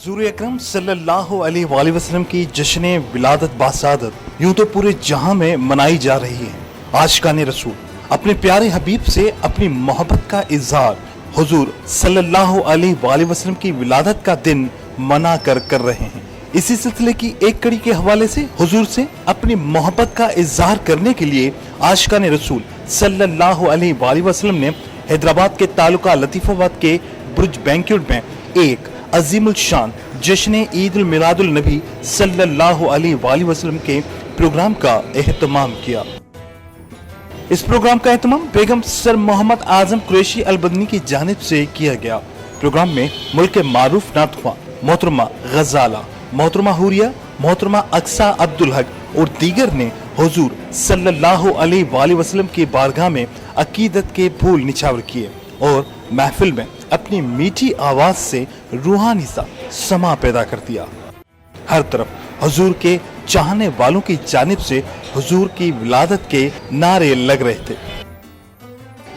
हुजूर अकरम सल्लल्लाहु अलैहि वसल्लम की जश्न विलादत बासादत यूं तो पूरे जहां में मनाई जा रही है। आशिकाने रसूल अपने प्यारे हबीब से अपनी मोहब्बत का इजहार हुजूर सल्लल्लाहु अलैहि वसल्लम की विलादत का दिन मना कर रहे हैं। इसी सिलसिले की एक कड़ी के हवाले से हुजूर से अपनी मोहब्बत का इजहार करने के लिए आशिकाने रसूल सल्लल्लाहु अलैहि वसल्लम ने हैदराबाद के तालुका लतीफाबाद के बुर्ज बैंक्वेट में एक अजीमुल शान जश्न ईद उल मिलादुल नबी सल्लल्लाहु अलैहि वसल्लम के प्रोग्राम का एहतमाम किया। इस प्रोग्राम का एहतमाम बेगम सर मोहम्मद आजम कुरैशी अल बदनी की जानिब से किया गया। प्रोग्राम में मुल्क के मारूफ नातख्वां मोहतरमा गजाला, मोहतरमा हुरिया, मोहतरमा अक्सा अब्दुल हक और दीगर ने हुजूर सल्लल्लाहु अलैहि वसल्लम की बारगाह में अकीदत के फूल निछावर किए और महफिल में अपनी मीठी आवाज से रूहानी सा समा पैदा कर दिया। हर तरफ हुजूर के चाहने वालों की जानिब से हुजूर की विलादत के नारे लग रहे थे।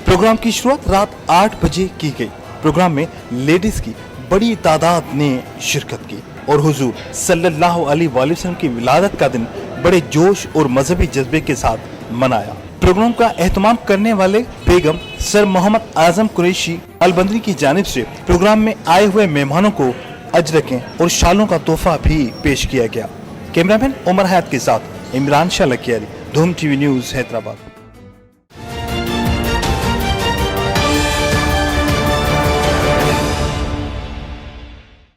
प्रोग्राम की शुरुआत रात 8 बजे की गई। प्रोग्राम में लेडीज की बड़ी तादाद ने शिरकत की और हुजूर सल्लल्लाहु अलैहि वसल्लम की विलादत का दिन बड़े जोश और मजहबी जज्बे के साथ मनाया। प्रोग्राम का एहतमाम करने वाले बेगम सर मोहम्मद आजम कुरैशी अल बदनी की जानिब से प्रोग्राम में आए हुए मेहमानों को अजरकें और शालों का तोहफा भी पेश किया गया। कैमरामैन उमर हयात के साथ इमरान शाह लकियारी, धूम टीवी न्यूज़ हैदराबाद।